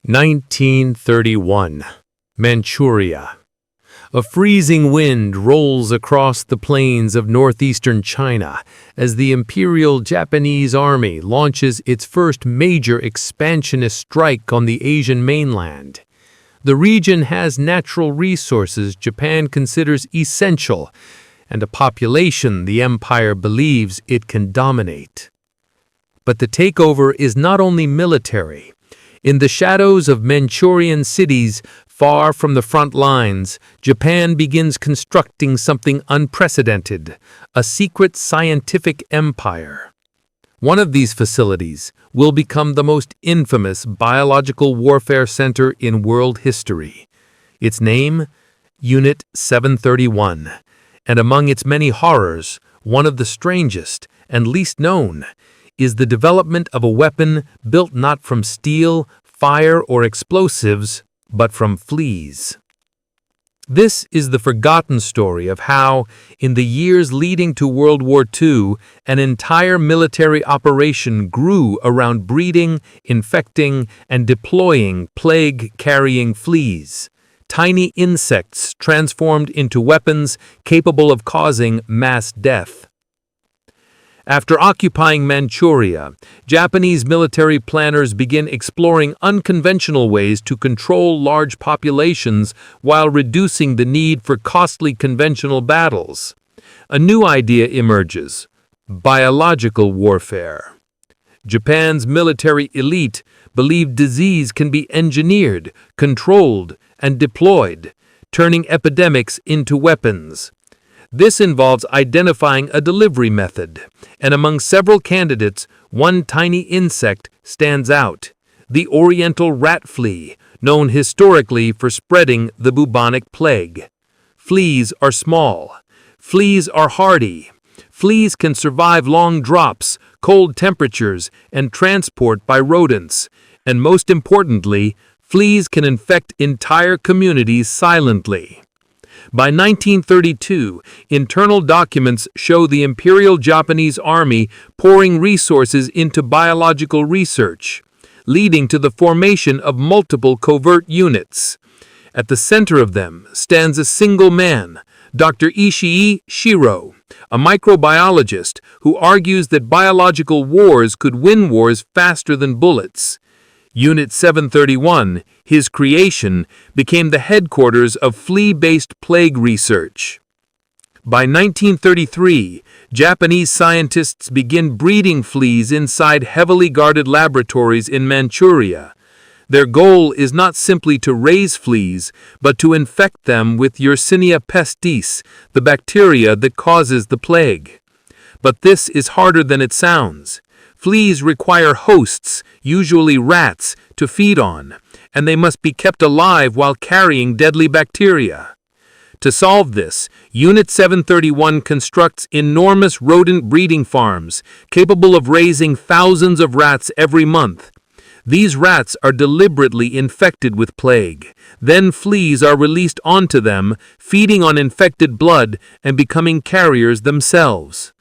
1931. Manchuria. A freezing wind rolls across the plains of northeastern China as the Imperial Japanese Army launches its first major expansionist strike on the Asian mainland. The region has natural resources Japan considers essential and a population the empire believes it can dominate. But the takeover is not only military. In the shadows of Manchurian cities, far from the front lines, Japan begins constructing something unprecedented, a secret scientific empire. One of these facilities will become the most infamous biological warfare center in world history. Its name? Unit 731. And among its many horrors, one of the strangest and least known is the development of a weapon built not from steel, fire, or explosives, but from fleas. This is the forgotten story of how, in the years leading to World War II, an entire military operation grew around breeding, infecting, and deploying plague-carrying fleas, tiny insects transformed into weapons capable of causing mass death. After occupying Manchuria, Japanese military planners begin exploring unconventional ways to control large populations while reducing the need for costly conventional battles. A new idea emerges: biological warfare. Japan's military elite believed disease can be engineered, controlled, and deployed, turning epidemics into weapons. This involves identifying a delivery method, and among several candidates, one tiny insect stands out: the oriental rat flea, known historically for spreading the bubonic plague. Fleas are small. Fleas are hardy. Fleas can survive long drops, cold temperatures, and transport by rodents. And most importantly, fleas can infect entire communities silently. By 1932, internal documents show the Imperial Japanese Army pouring resources into biological research, leading to the formation of multiple covert units. At the center of them stands a single man, Dr. Ishii Shiro, a microbiologist who argues that biological wars could win wars faster than bullets. Unit 731, his creation, became the headquarters of flea-based plague research. By 1933, Japanese scientists begin breeding fleas inside heavily guarded laboratories in Manchuria. Their goal is not simply to raise fleas, but to infect them with Yersinia pestis, the bacteria that causes the plague. But this is harder than it sounds. Fleas require hosts, usually rats, to feed on, and they must be kept alive while carrying deadly bacteria. To solve this, Unit 731 constructs enormous rodent breeding farms, capable of raising thousands of rats every month. These rats are deliberately infected with plague. Then fleas are released onto them, feeding on infected blood and becoming carriers themselves.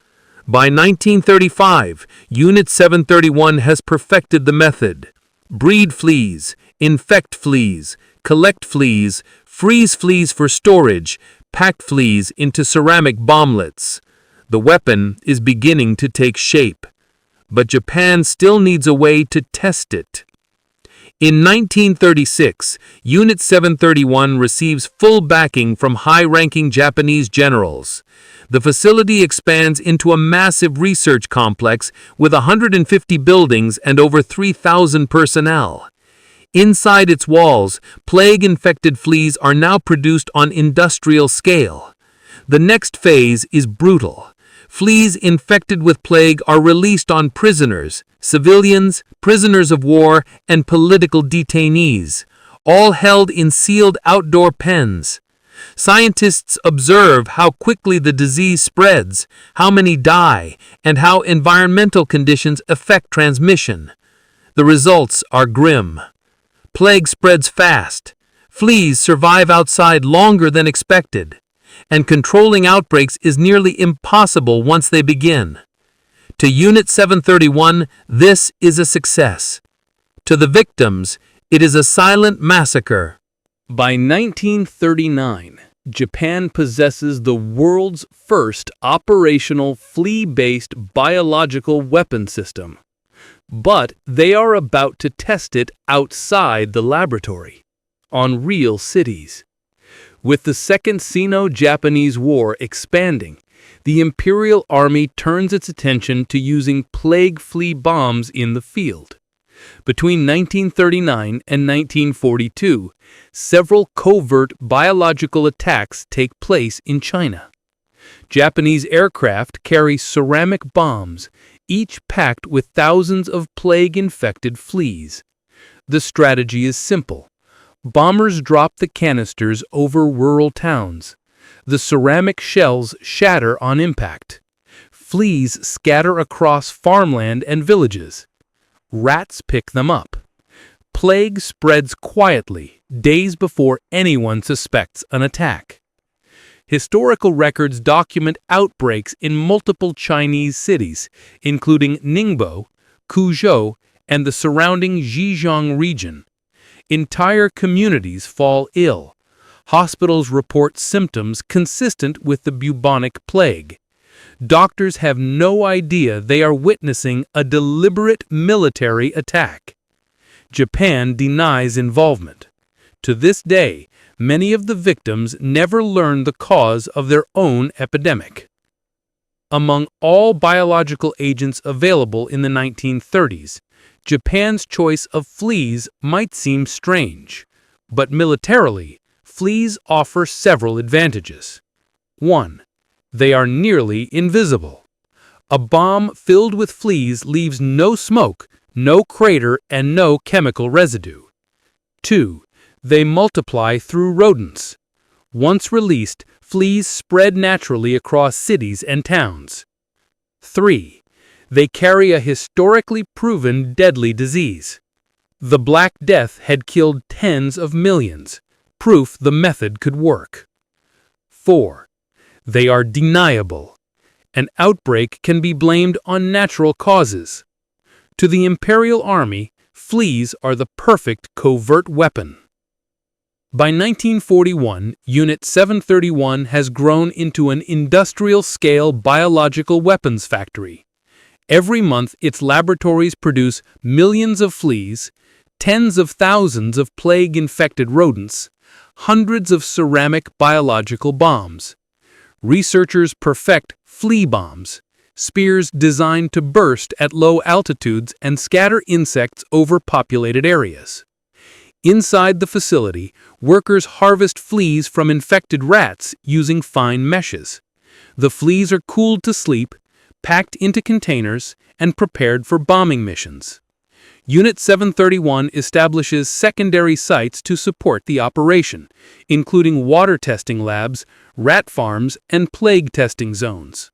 By 1935, Unit 731 has perfected the method. Breed fleas, infect fleas, collect fleas, freeze fleas for storage, pack fleas into ceramic bomblets. The weapon is beginning to take shape, but Japan still needs a way to test it. In 1936, Unit 731 receives full backing from high-ranking Japanese generals. The facility expands into a massive research complex with 150 buildings and over 3,000 personnel. Inside its walls, plague-infected fleas are now produced on industrial scale. The next phase is brutal. Fleas infected with plague are released on prisoners, civilians, prisoners of war, and political detainees, all held in sealed outdoor pens. Scientists observe how quickly the disease spreads, how many die, and how environmental conditions affect transmission. The results are grim. Plague spreads fast. Fleas survive outside longer than expected, and controlling outbreaks is nearly impossible once they begin. To Unit 731, this is a success. To the victims, It is a silent massacre. By 1939, Japan possesses the world's first operational flea-based biological weapon system. But they are about to test it outside the laboratory, on real cities. With the Second Sino-Japanese War expanding, the Imperial Army turns its attention to using plague flea bombs in the field. Between 1939 and 1942, several covert biological attacks take place in China. Japanese aircraft carry ceramic bombs, each packed with thousands of plague-infected fleas. The strategy is simple. Bombers drop the canisters over rural towns. The ceramic shells shatter on impact. Fleas scatter across farmland and villages. Rats pick them up. Plague spreads quietly, days before anyone suspects an attack. Historical records document outbreaks in multiple Chinese cities, including Ningbo, Kuzhou, and the surrounding Zhejiang region. Entire communities fall ill. Hospitals report symptoms consistent with the bubonic plague. Doctors have no idea they are witnessing a deliberate military attack. Japan denies involvement. To this day, many of the victims never learn the cause of their own epidemic. Among all biological agents available in the 1930s, Japan's choice of fleas might seem strange, but militarily, fleas offer several advantages. 1. They are nearly invisible. A bomb filled with fleas leaves no smoke, no crater, and no chemical residue. 2. They multiply through rodents. Once released, fleas spread naturally across cities and towns. 3. They carry a historically proven deadly disease. The Black Death had killed tens of millions, proof the method could work. 4. They are deniable. An outbreak can be blamed on natural causes. To the Imperial Army, fleas are the perfect covert weapon. By 1941, Unit 731 has grown into an industrial-scale biological weapons factory. Every month, its laboratories produce millions of fleas, tens of thousands of plague-infected rodents, hundreds of ceramic biological bombs. Researchers perfect flea bombs, spears designed to burst at low altitudes and scatter insects over populated areas. Inside the facility, workers harvest fleas from infected rats using fine meshes. The fleas are cooled to sleep, packed into containers, and prepared for bombing missions. Unit 731 establishes secondary sites to support the operation, including water testing labs, rat farms, and plague testing zones.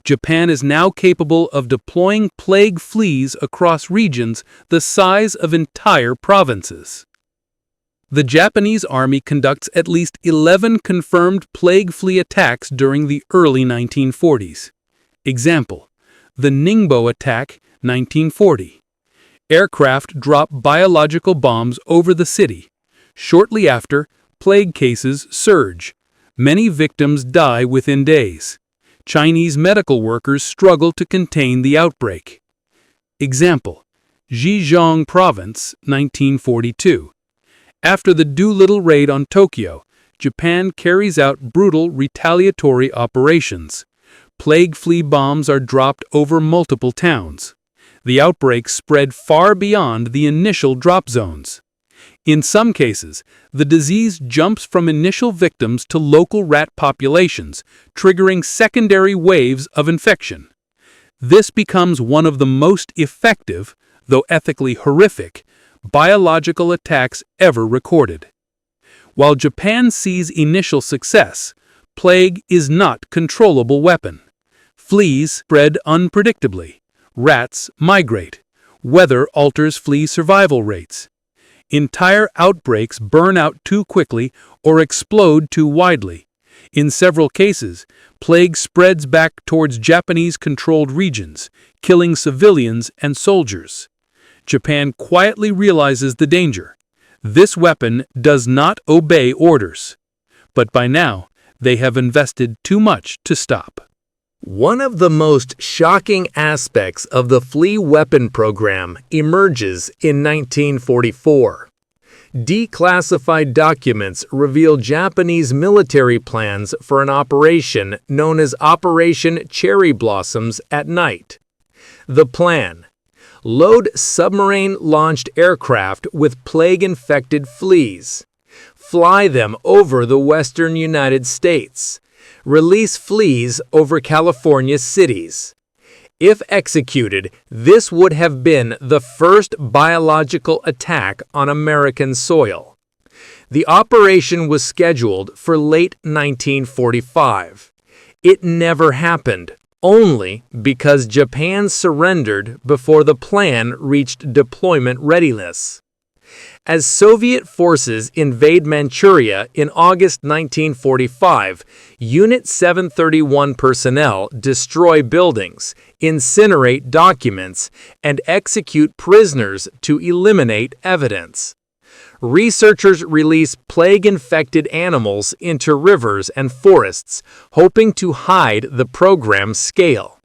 Japan is now capable of deploying plague fleas across regions the size of entire provinces. The Japanese Army conducts at least 11 confirmed plague flea attacks during the early 1940s. Example: the Ningbo attack, 1940. Aircraft drop biological bombs over the city. Shortly after, plague cases surge. Many victims die within days. Chinese medical workers struggle to contain the outbreak. Example: Zhejiang Province, 1942. After the Doolittle raid on Tokyo, Japan carries out brutal retaliatory operations. Plague flea bombs are dropped over multiple towns. The outbreak spread far beyond the initial drop zones. In some cases, the disease jumps from initial victims to local rat populations, triggering secondary waves of infection. This becomes one of the most effective, though ethically horrific, biological attacks ever recorded. While Japan sees initial success, plague is not a controllable weapon. Fleas spread unpredictably. Rats migrate. Weather alters flea survival rates. Entire outbreaks burn out too quickly or explode too widely. In several cases, plague spreads back towards Japanese-controlled regions, killing civilians and soldiers. Japan quietly realizes the danger. This weapon does not obey orders, but by now they have invested too much to stop. One of the most shocking aspects of the flea weapon program emerges in 1944. Declassified documents reveal Japanese military plans for an operation known as Operation Cherry Blossoms at Night. The plan: load submarine-launched aircraft with plague-infected fleas, fly them over the western United States, release fleas over California cities. If executed, this would have been the first biological attack on American soil. The operation was scheduled for late 1945. It never happened, only because Japan surrendered before the plan reached deployment readiness. As Soviet forces invade Manchuria in August 1945, Unit 731 personnel destroy buildings, incinerate documents, and execute prisoners to eliminate evidence. Researchers release plague-infected animals into rivers and forests, hoping to hide the program's scale.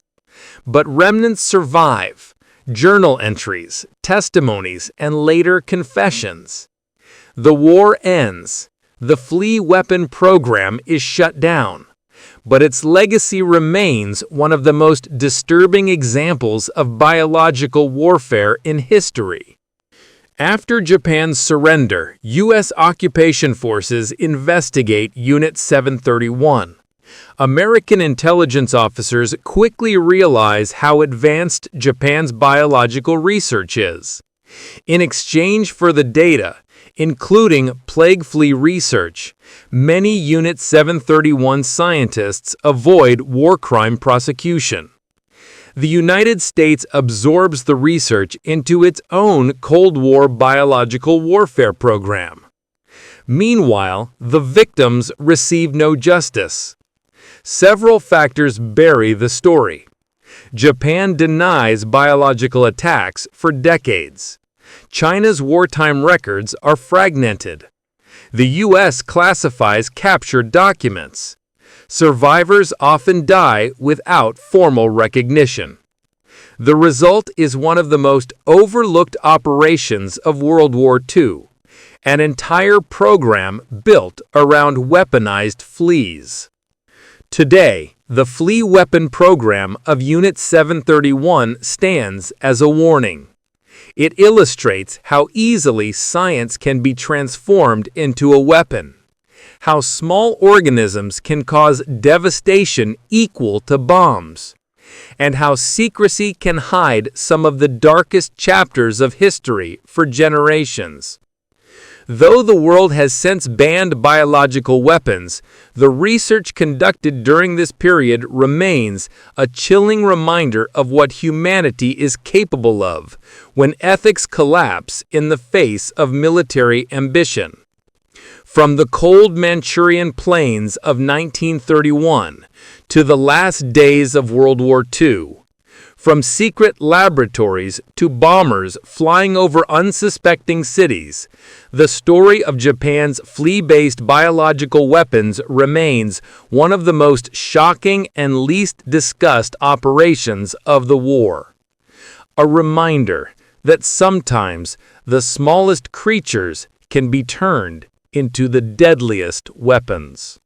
But remnants survive: journal entries, testimonies, and later confessions. The war ends. The flea weapon program is shut down, but its legacy remains one of the most disturbing examples of biological warfare in history. After Japan's surrender, U.S. occupation forces investigate Unit 731. American intelligence officers quickly realize how advanced Japan's biological research is. In exchange for the data, including plague flea research, many Unit 731 scientists avoid war crime prosecution. The United States absorbs the research into its own Cold War biological warfare program. Meanwhile, the victims receive no justice. Several factors bury the story. Japan denies biological attacks for decades. China's wartime records are fragmented. The U.S. classifies captured documents. Survivors often die without formal recognition. The result is one of the most overlooked operations of World War II, an entire program built around weaponized fleas. Today, the flea weapon program of Unit 731 stands as a warning. It illustrates how easily science can be transformed into a weapon, how small organisms can cause devastation equal to bombs, and how secrecy can hide some of the darkest chapters of history for generations. Though the world has since banned biological weapons, the research conducted during this period remains a chilling reminder of what humanity is capable of when ethics collapse in the face of military ambition. From the cold Manchurian plains of 1931 to the last days of World War II, from secret laboratories to bombers flying over unsuspecting cities, the story of Japan's flea-based biological weapons remains one of the most shocking and least discussed operations of the war. A reminder that sometimes the smallest creatures can be turned into the deadliest weapons.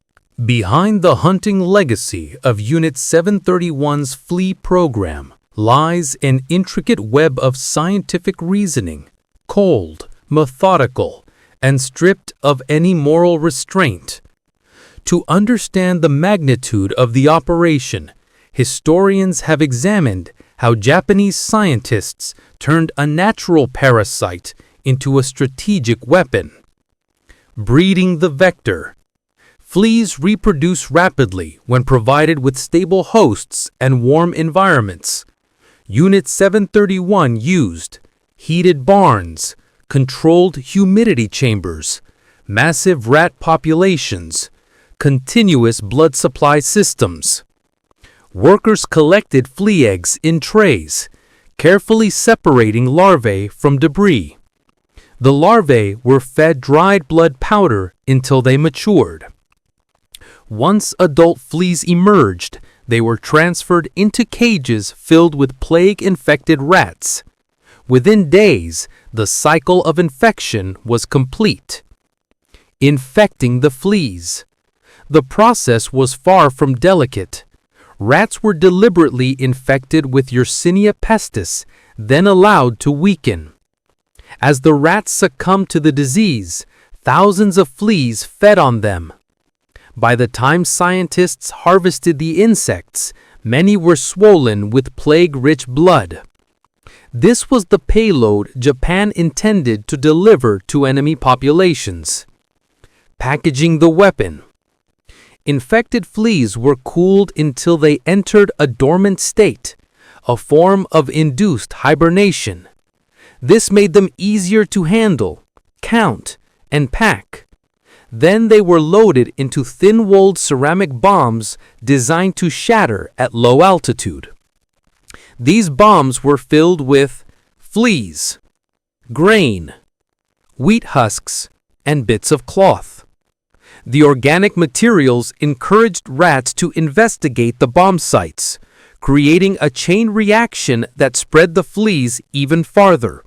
Behind the hunting legacy of Unit 731's flea program lies an intricate web of scientific reasoning, cold, methodical, and stripped of any moral restraint. To understand the magnitude of the operation, historians have examined how Japanese scientists turned a natural parasite into a strategic weapon. Breeding the vector. Fleas reproduce rapidly when provided with stable hosts and warm environments. Unit 731 used heated barns, controlled humidity chambers, massive rat populations, continuous blood supply systems. Workers collected flea eggs in trays, carefully separating larvae from debris. The larvae were fed dried blood powder until they matured. Once adult fleas emerged, they were transferred into cages filled with plague-infected rats. Within days, the cycle of infection was complete. Infecting the fleas. The process was far from delicate. Rats were deliberately infected with Yersinia pestis, then allowed to weaken. As the rats succumbed to the disease, thousands of fleas fed on them. By the time scientists harvested the insects, many were swollen with plague-rich blood. This was the payload Japan intended to deliver to enemy populations. Packaging the weapon. Infected fleas were cooled until they entered a dormant state, a form of induced hibernation. This made them easier to handle, count, and pack. Then they were loaded into thin-walled ceramic bombs designed to shatter at low altitude. These bombs were filled with fleas, grain, wheat husks, and bits of cloth. The organic materials encouraged rats to investigate the bomb sites, creating a chain reaction that spread the fleas even farther.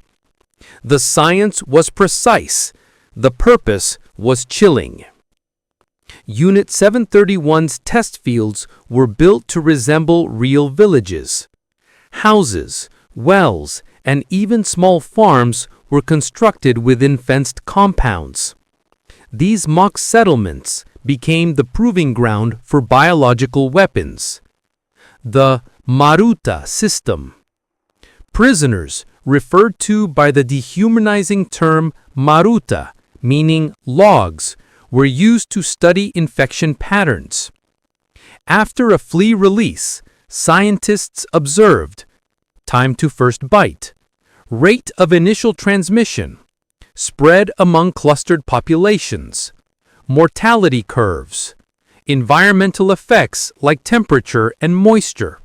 The science was precise. The purpose was chilling. Unit 731's test fields were built to resemble real villages. Houses, wells, and even small farms were constructed within fenced compounds. These mock settlements became the proving ground for biological weapons. The Maruta system. Prisoners, referred to by the dehumanizing term Maruta, meaning logs, were used to study infection patterns. After a flea release, scientists observed time to first bite, rate of initial transmission, spread among clustered populations, mortality curves, environmental effects like temperature and moisture.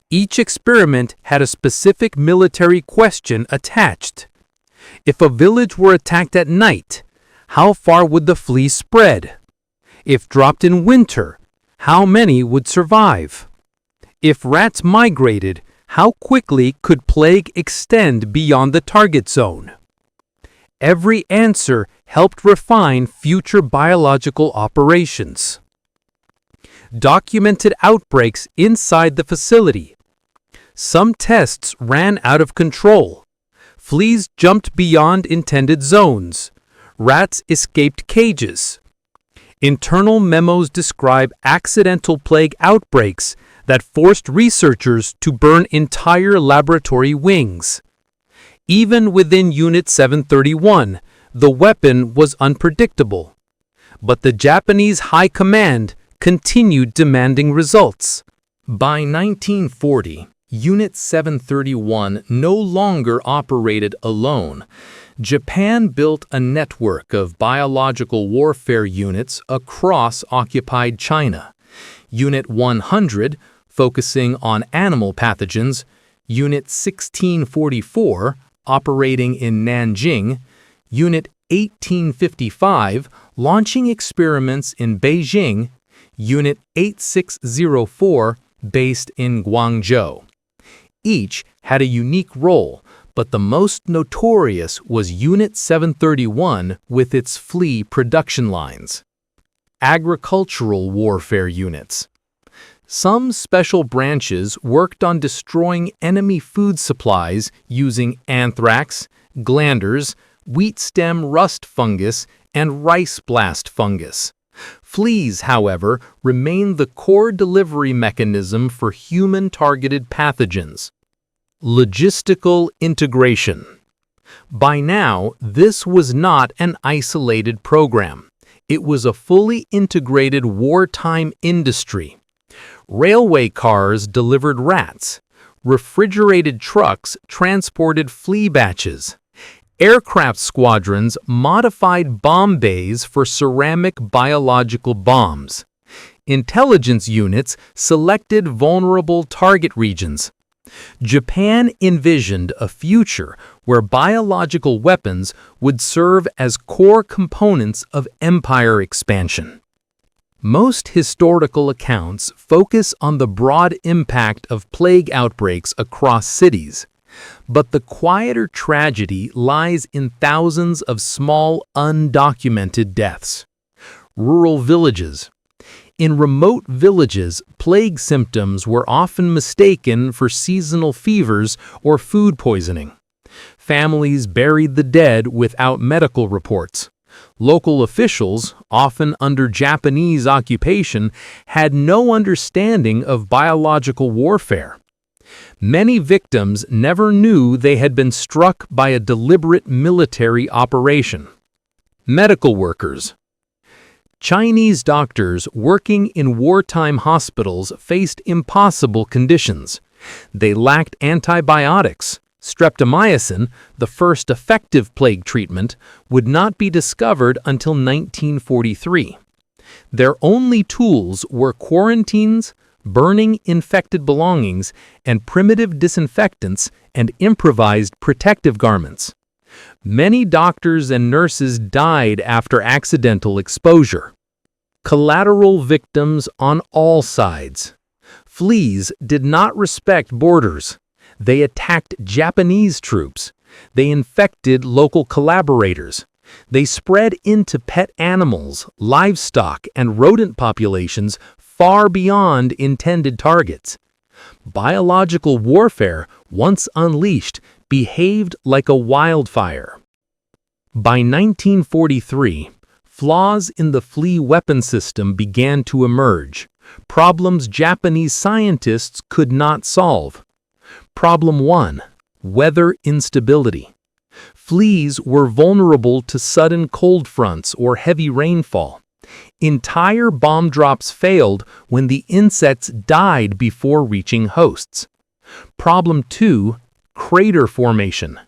Each experiment had a specific military question attached. If a village were attacked at night, how far would the fleas spread? If dropped in winter, how many would survive? If rats migrated, how quickly could plague extend beyond the target zone? Every answer helped refine future biological operations. Documented outbreaks inside the facility. Some tests ran out of control. Fleas jumped beyond intended zones. Rats escaped cages. Internal memos describe accidental plague outbreaks that forced researchers to burn entire laboratory wings. Even within Unit 731, the weapon was unpredictable. But the Japanese High Command continued demanding results. By 1940, Unit 731 no longer operated alone. Japan built a network of biological warfare units across occupied China. Unit 100, focusing on animal pathogens, Unit 1644, operating in Nanjing, Unit 1855, launching experiments in Beijing, Unit 8604, based in Guangzhou. Each had a unique role, but the most notorious was Unit 731 with its flea production lines. Agricultural warfare units. Some special branches worked on destroying enemy food supplies using anthrax, glanders, wheat stem rust fungus, and rice blast fungus. Fleas, however, remain the core delivery mechanism for human-targeted pathogens. Logistical integration. By now, this was not an isolated program. It was a fully integrated wartime industry. Railway cars delivered rats. Refrigerated trucks transported flea batches. Aircraft squadrons modified bomb bays for ceramic biological bombs. Intelligence units selected vulnerable target regions. Japan envisioned a future where biological weapons would serve as core components of empire expansion. Most historical accounts focus on the broad impact of plague outbreaks across cities, but the quieter tragedy lies in thousands of small, undocumented deaths. Rural villages. In remote villages, plague symptoms were often mistaken for seasonal fevers or food poisoning. Families buried the dead without medical reports. Local officials, often under Japanese occupation, had no understanding of biological warfare. Many victims never knew they had been struck by a deliberate military operation. Medical workers. Chinese doctors working in wartime hospitals faced impossible conditions. They lacked antibiotics. Streptomycin, the first effective plague treatment, would not be discovered until 1943. Their only tools were quarantines, burning infected belongings, and primitive disinfectants and improvised protective garments. Many doctors and nurses died after accidental exposure. Collateral victims on all sides. Fleas did not respect borders. They attacked Japanese troops. They infected local collaborators. They spread into pet animals, livestock, and rodent populations far beyond intended targets. Biological warfare, once unleashed, behaved like a wildfire. By 1943, flaws in the flea weapon system began to emerge, problems Japanese scientists could not solve. Problem 1. Weather instability. Fleas were vulnerable to sudden cold fronts or heavy rainfall. Entire bomb drops failed when the insects died before reaching hosts. Problem 2. Crater formation.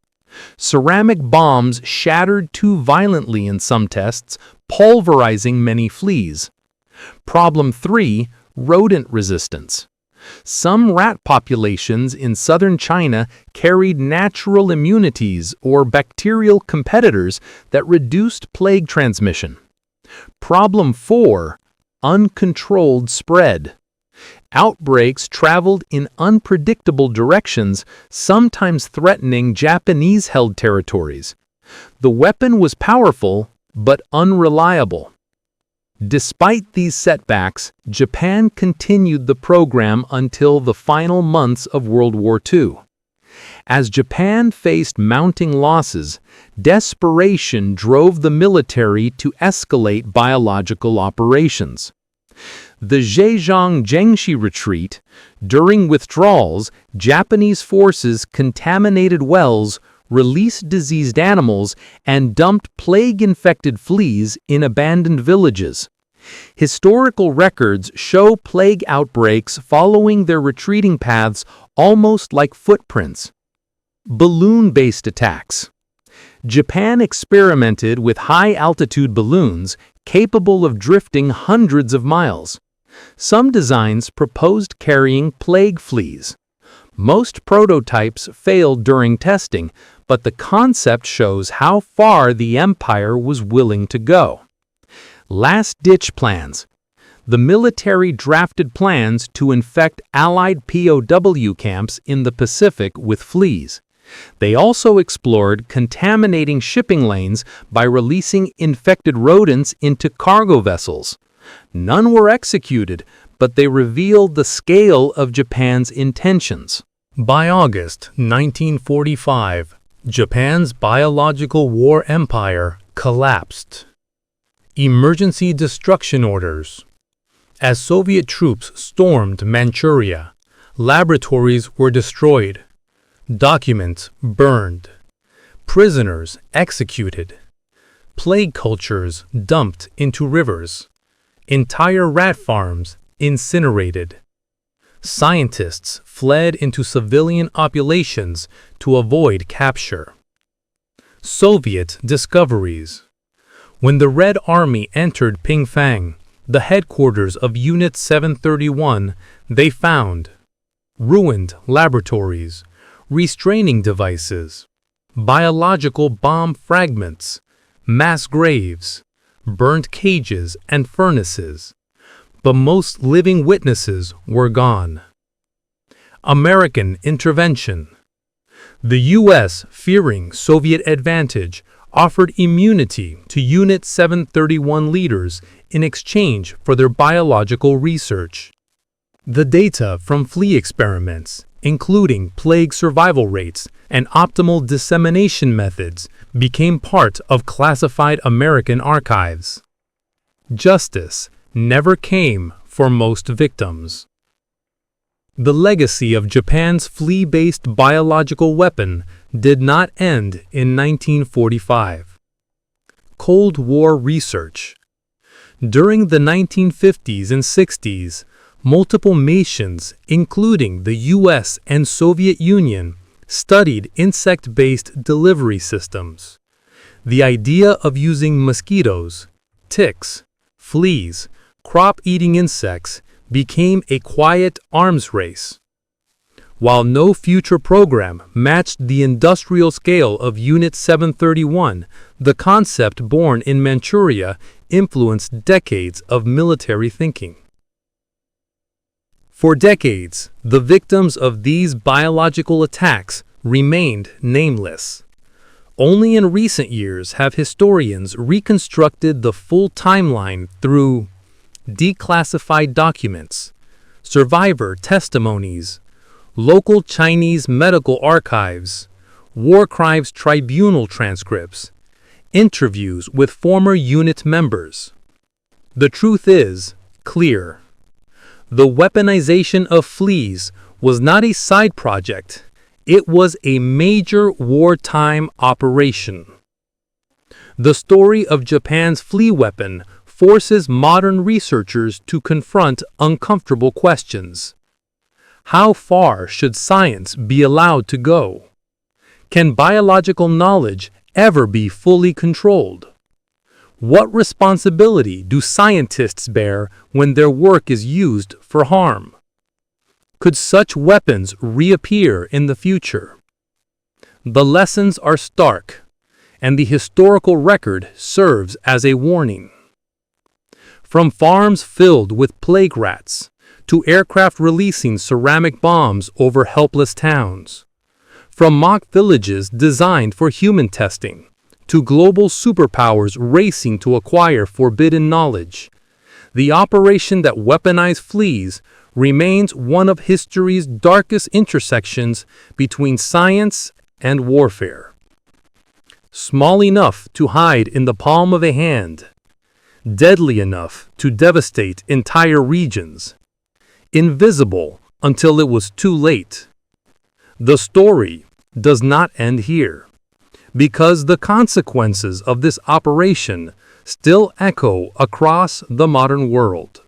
Ceramic bombs shattered too violently in some tests, pulverizing many fleas. Problem 3. Rodent resistance. Some rat populations in southern China carried natural immunities or bacterial competitors that reduced plague transmission. Problem 4. Uncontrolled spread. Outbreaks traveled in unpredictable directions, sometimes threatening Japanese-held territories. The weapon was powerful, but unreliable. Despite these setbacks, Japan continued the program until the final months of World War II. As Japan faced mounting losses, desperation drove the military to escalate biological operations. The Zhejiang-Jiangxi retreat. During withdrawals, Japanese forces contaminated wells, released diseased animals, and dumped plague-infected fleas in abandoned villages. Historical records show plague outbreaks following their retreating paths almost like footprints. Balloon-based attacks. Japan experimented with high-altitude balloons capable of drifting hundreds of miles. Some designs proposed carrying plague fleas. Most prototypes failed during testing, but the concept shows how far the empire was willing to go. Last-ditch plans. The military drafted plans to infect Allied POW camps in the Pacific with fleas. They also explored contaminating shipping lanes by releasing infected rodents into cargo vessels. None were executed, but they revealed the scale of Japan's intentions. By August 1945, Japan's biological war empire collapsed. Emergency destruction orders. As Soviet troops stormed Manchuria, laboratories were destroyed, documents burned, prisoners executed, plague cultures dumped into rivers, entire rat farms incinerated. Scientists fled into civilian populations to avoid capture. Soviet discoveries. When the Red Army entered Pingfang, the headquarters of Unit 731, they found ruined laboratories, restraining devices, biological bomb fragments, mass graves, burnt cages and furnaces, but most living witnesses were gone. American intervention. The U.S., fearing Soviet advantage, offered immunity to Unit 731 leaders in exchange for their biological research. The data from flea experiments, including plague survival rates and optimal dissemination methods, became part of classified American archives. Justice never came for most victims. The legacy of Japan's flea-based biological weapon did not end in 1945. Cold War research. During the 1950s and 60s, multiple nations, including the US and Soviet Union, studied insect-based delivery systems. The idea of using mosquitoes, ticks, fleas, crop-eating insects became a quiet arms race. While no future program matched the industrial scale of Unit 731, the concept born in Manchuria influenced decades of military thinking. For decades, the victims of these biological attacks remained nameless. Only in recent years have historians reconstructed the full timeline through declassified documents, survivor testimonies, local Chinese medical archives, war crimes tribunal transcripts, interviews with former unit members. The truth is clear. The weaponization of fleas was not a side project, it was a major wartime operation. The story of Japan's flea weapon forces modern researchers to confront uncomfortable questions. How far should science be allowed to go? Can biological knowledge ever be fully controlled? What responsibility do scientists bear when their work is used for harm? Could such weapons reappear in the future? The lessons are stark, and the historical record serves as a warning. From farms filled with plague rats, to aircraft releasing ceramic bombs over helpless towns. From mock villages designed for human testing, to global superpowers racing to acquire forbidden knowledge, the operation that weaponized fleas remains one of history's darkest intersections between science and warfare. Small enough to hide in the palm of a hand, deadly enough to devastate entire regions, invisible until it was too late. The story does not end here, because the consequences of this operation still echo across the modern world.